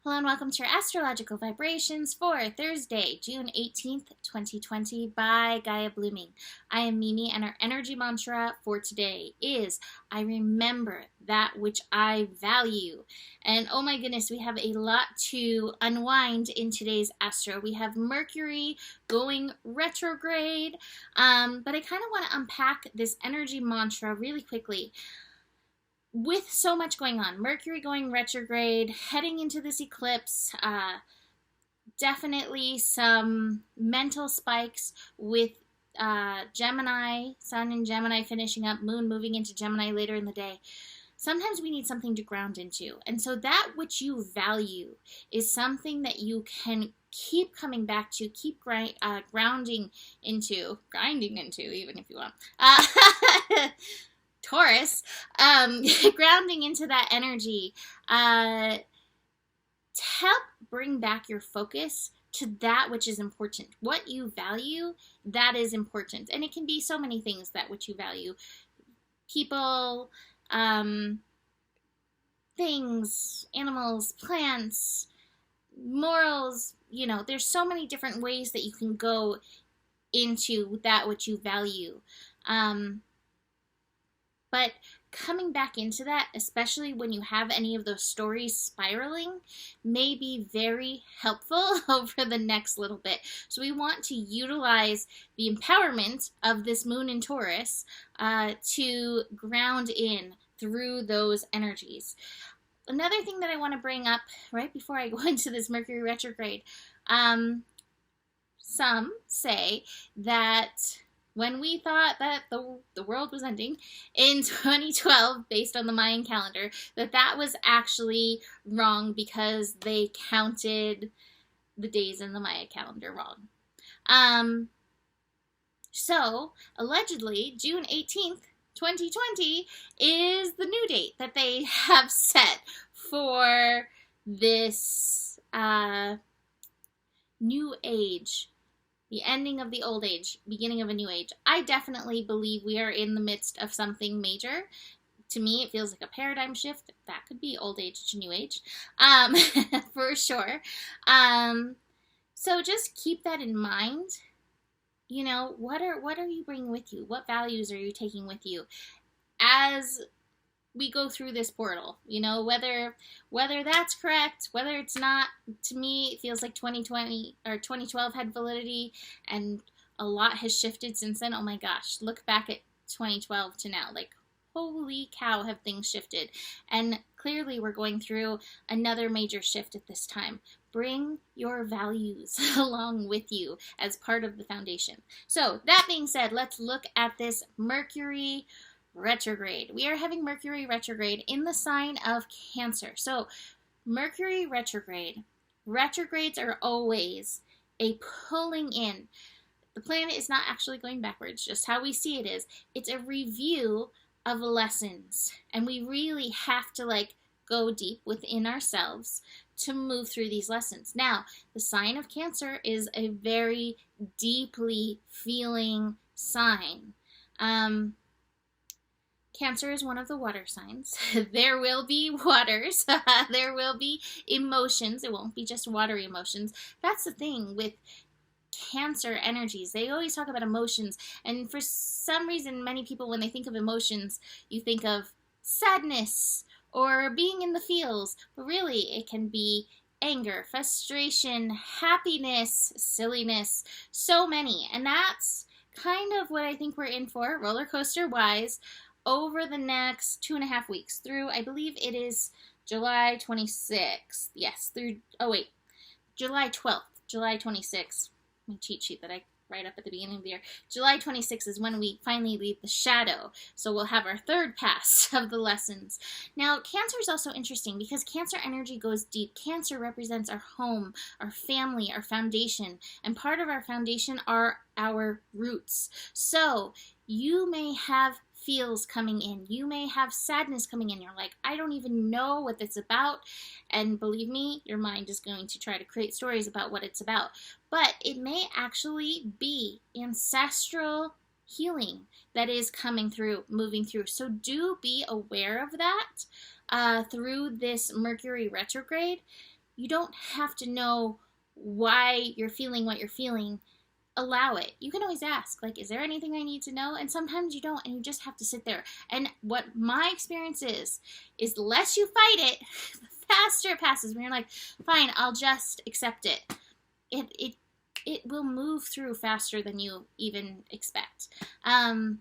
Hello and welcome to your astrological vibrations for Thursday, June 18th, 2020 by Gaia Blooming. I am Mimi and our energy mantra for today is I remember that which I value. And oh my goodness, we have a lot to unwind in today's astro. We have Mercury going retrograde, but I kind of want to unpack this energy mantra really quickly. With so much going on, Mercury going retrograde, heading into this eclipse, definitely some mental spikes with Gemini, Sun in Gemini finishing up, Moon moving into Gemini later in the day. Sometimes we need something to ground into. And so that which you value is something that you can keep coming back to, keep grinding into, even if you want. Taurus, grounding into that energy to help bring back your focus to that which is important. What you value, that is important. And it can be so many things, that which you value. People, things, animals, plants, morals, there's so many different ways that you can go into that which you value. But coming back into that, especially when you have any of those stories spiraling, may be very helpful over the next little bit. So we want to utilize the empowerment of this moon in Taurus to ground in through those energies. Another thing that I want to bring up right before I go into this Mercury retrograde, some say that when we thought that the world was ending in 2012, based on the Mayan calendar, that was actually wrong because they counted the days in the Maya calendar wrong. So, allegedly, June 18th, 2020 is the new date that they have set for this new age. The ending of the old age, beginning of a new age. I definitely believe we are in the midst of something major. To me, it feels like a paradigm shift. That could be old age to new age, for sure. So just keep that in mind. What are you bringing with you? What values are you taking with you as we go through this portal? Whether that's correct, whether it's not. To me, it feels like 2020 or 2012 had validity, and a lot has shifted since then. Oh my gosh, look back at 2012 to now. Like, holy cow, have things shifted. And clearly we're going through another major shift at this time. Bring your values along with you as part of the foundation. So that being said, let's look at this Mercury retrograde. We are having Mercury retrograde in the sign of Cancer. So Mercury retrograde. Retrogrades are always a pulling in. The planet is not actually going backwards, just how we see it is. It's a review of lessons. And we really have to go deep within ourselves to move through these lessons. Now, the sign of Cancer is a very deeply feeling sign. Cancer is one of the water signs. There will be waters. There will be emotions. It won't be just watery emotions. That's the thing with Cancer energies. They always talk about emotions. And for some reason, many people, when they think of emotions, you think of sadness or being in the feels. But really, it can be anger, frustration, happiness, silliness, so many. And that's kind of what I think we're in for, roller coaster wise, over the next 2.5 weeks through, I believe it is July 26th. Yes, through, July 12th, July 26th. My cheat sheet that I write up at the beginning of the year. July 26th is when we finally leave the shadow. So we'll have our third pass of the lessons. Now, Cancer is also interesting because Cancer energy goes deep. Cancer represents our home, our family, our foundation. And part of our foundation are our roots. So you may have feels coming in. You may have sadness coming in. You're like, I don't even know what it's about. And believe me, your mind is going to try to create stories about what it's about. But it may actually be ancestral healing that is coming through, moving through. So do be aware of that through this Mercury retrograde. You don't have to know why you're feeling what you're feeling. Allow it. You can always ask, like, is there anything I need to know? And sometimes you don't, and you just have to sit there. And what my experience is the less you fight it, the faster it passes. When you're like, fine, I'll just accept it. It will move through faster than you even expect. A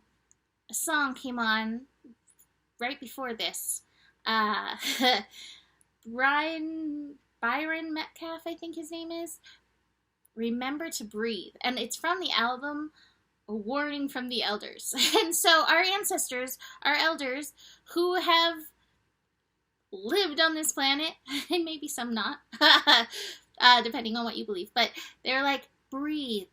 song came on right before this. Byron Metcalf, I think his name is. Remember to breathe. And it's from the album A Warning from the Elders. And so our ancestors, our elders, who have lived on this planet, and maybe some not, depending on what you believe, but they're like, breathe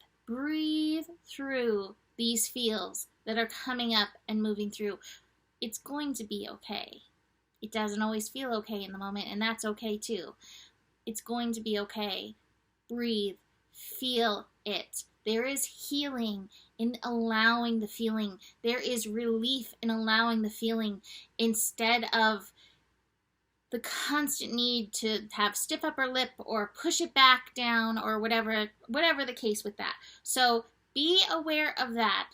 through these feels that are coming up and moving through. It's going to be okay. It doesn't always feel okay in the moment, and that's okay too. It's going to be okay. Breathe. Feel it. There is healing in allowing the feeling. There is relief in allowing the feeling instead of the constant need to have stiff upper lip or push it back down or whatever the case with that. So be aware of that,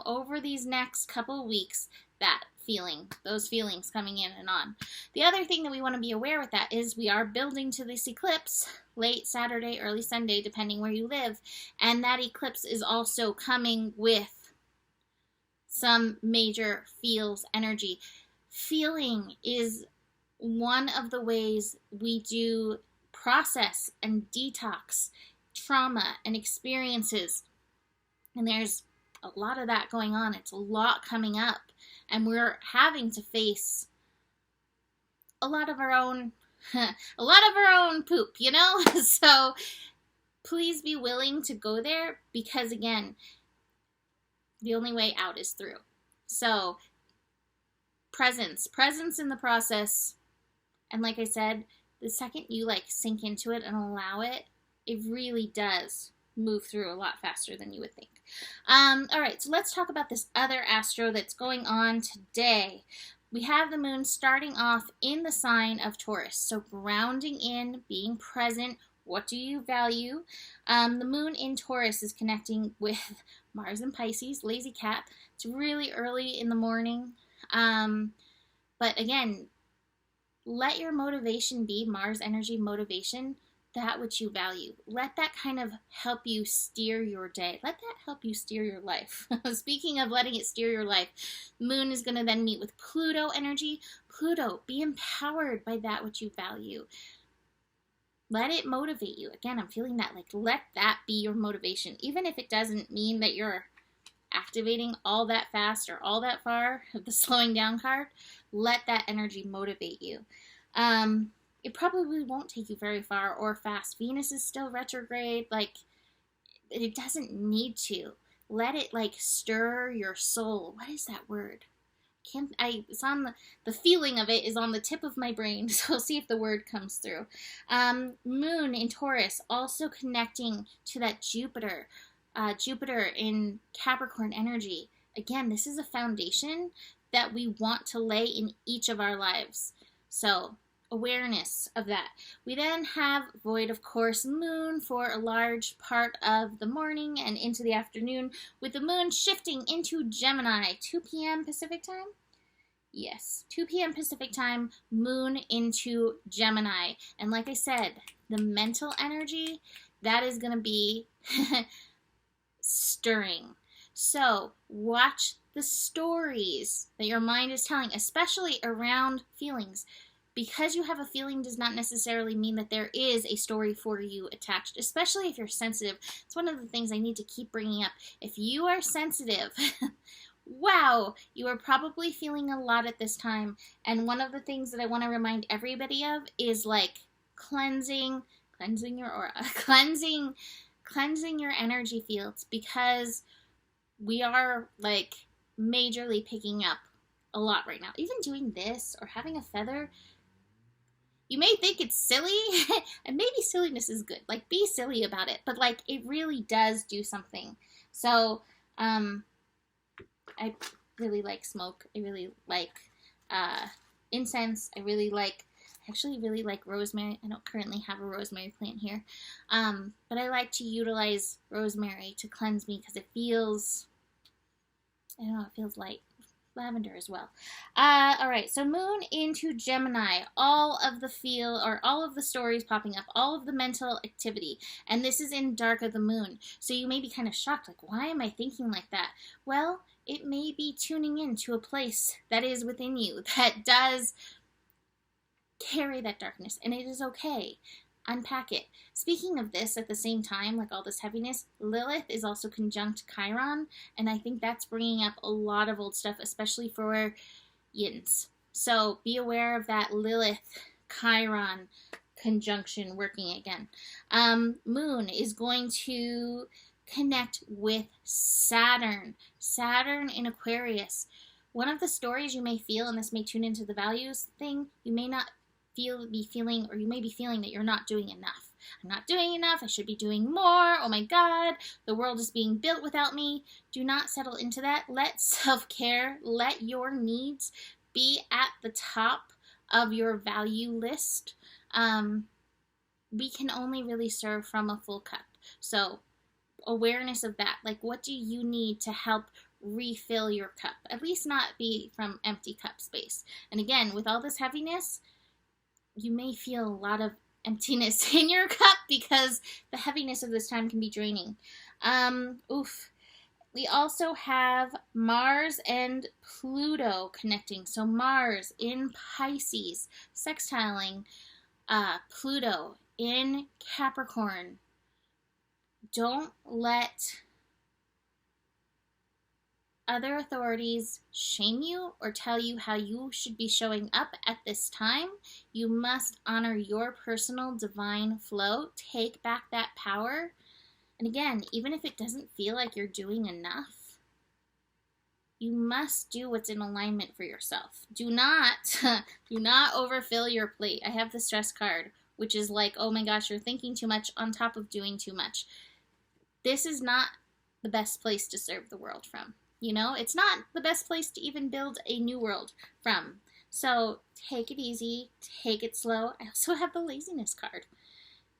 over these next couple of weeks, that feeling, those feelings coming in and on. The other thing that we want to be aware with that is we are building to this eclipse late Saturday, early Sunday, depending where you live. And that eclipse is also coming with some major feels energy. Feeling is one of the ways we do process and detox trauma and experiences. And there's a lot of that going on. It's a lot coming up. And we're having to face a lot of our own poop, So please be willing to go there because, again, the only way out is through. So presence in the process. And like I said, the second you sink into it and allow it, it really does move through a lot faster than you would think. All right, so let's talk about this other astro that's going on today. We have the moon starting off in the sign of Taurus. So grounding in, being present. What do you value? The moon in Taurus is connecting with Mars in Pisces, lazy cat. It's really early in the morning. But again, let your motivation be Mars energy motivation, that which you value. Let that kind of help you steer your day. Let that help you steer your life. Speaking of letting it steer your life, moon is going to then meet with Pluto energy. Pluto, be empowered by that which you value. Let it motivate you. Again, I'm feeling that, let that be your motivation. Even if it doesn't mean that you're activating all that fast or all that far, the slowing down card, let that energy motivate you. It probably won't take you very far or fast. Venus is still retrograde. It doesn't need to. Let it stir your soul. What is that word? It's on the feeling of it is on the tip of my brain. So we'll see if the word comes through. Moon in Taurus also connecting to that Jupiter. Jupiter in Capricorn energy. Again, this is a foundation that we want to lay in each of our lives. So awareness of that. We then have void, of course, moon for a large part of the morning and into the afternoon, with the moon shifting into Gemini, 2 p.m. Pacific time? Yes, 2 p.m. Pacific time, moon into Gemini. And like I said, the mental energy, that is going to be stirring. So watch the stories that your mind is telling, especially around feelings. Because you have a feeling does not necessarily mean that there is a story for you attached, especially if you're sensitive. It's one of the things I need to keep bringing up. If you are sensitive, wow, you are probably feeling a lot at this time. And one of the things that I want to remind everybody of is cleansing your aura, cleansing your energy fields, because we are majorly picking up a lot right now. Even doing this or having a feather, you may think it's silly, and maybe silliness is good. Be silly about it, but it really does do something. So, I really like smoke. I really like incense. I actually really like rosemary. I don't currently have a rosemary plant here, but I like to utilize rosemary to cleanse me because it feels, I don't know, it feels light. Lavender as well. All right, so Moon into Gemini. All of the stories popping up, all of the mental activity, and this is in dark of the moon. So you may be kind of shocked, like, why am I thinking like that? Well, it may be tuning in to a place that is within you that does carry that darkness, and it is okay. Unpack it. Speaking of this, at the same time, like all this heaviness, Lilith is also conjunct Chiron, and I think that's bringing up a lot of old stuff, especially for yins. So be aware of that Lilith Chiron conjunction working again. Moon is going to connect with Saturn. Saturn in Aquarius. One of the stories you may feel, and this may tune into the values thing, you may not be feeling that you're not doing enough. I'm not doing enough. I should be doing more. Oh my God, the world is being built without me. Do not settle into that. Let self-care, let your needs be at the top of your value list. We can only really serve from a full cup. So awareness of that. Like, what do you need to help refill your cup? At least not be from empty cup space. And again, with all this heaviness, you may feel a lot of emptiness in your cup because the heaviness of this time can be draining. We also have Mars and Pluto connecting. So Mars in Pisces, sextiling Pluto in Capricorn. Don't let other authorities shame you or tell you how you should be showing up at this time. You must honor your personal divine flow. Take back that power. And again, even if it doesn't feel like you're doing enough, you must do what's in alignment for yourself. Do not overfill your plate. I have the stress card, which is like, oh my gosh, you're thinking too much on top of doing too much. This is not the best place to serve the world from. You know, it's not the best place to even build a new world from. So take it easy, take it slow. I also have the laziness card.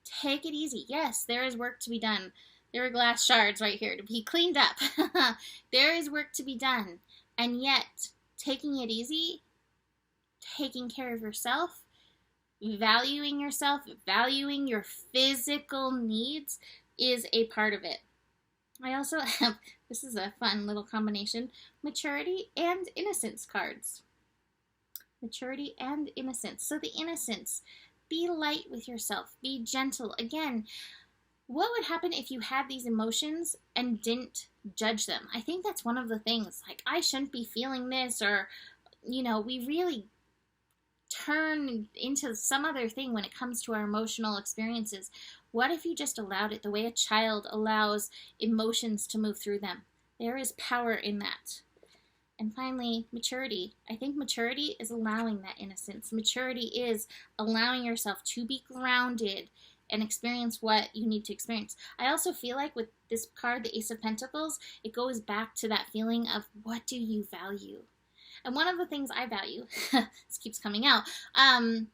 Take it easy. Yes, there is work to be done. There are glass shards right here to be cleaned up. There is work to be done. And yet, taking it easy, taking care of yourself, valuing your physical needs is a part of it. I also have, this is a fun little combination, maturity and innocence cards. Maturity and innocence. So the innocence, be light with yourself, be gentle. Again, what would happen if you had these emotions and didn't judge them? I think that's one of the things, like, I shouldn't be feeling this, or, you know, we really turn into some other thing when it comes to our emotional experiences. What if you just allowed it the way a child allows emotions to move through them? There is power in that. And finally, maturity. I think maturity is allowing that innocence. Maturity is allowing yourself to be grounded and experience what you need to experience. I also feel like with this card, the Ace of Pentacles, it goes back to that feeling of, what do you value? And one of the things I value, this keeps coming out,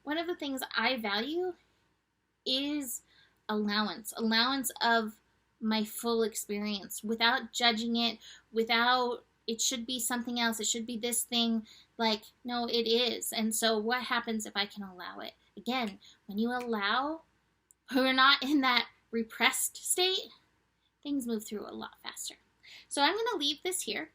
one of the things I value is allowance of my full experience, without judging it, without, it should be something else, it should be this thing, like, no, it is. And so what happens if I can allow it? Again, when you allow, when we're not in that repressed state, things move through a lot faster. So I'm going to leave this here.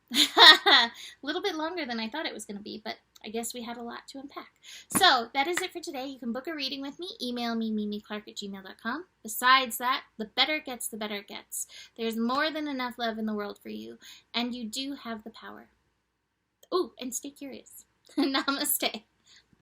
A little bit longer than I thought it was going to be, but I guess we had a lot to unpack. So that is it for today. You can book a reading with me. Email me, mimiclark@gmail.com. Besides that, the better it gets, the better it gets. There's more than enough love in the world for you, and you do have the power. Oh, and stay curious. Namaste.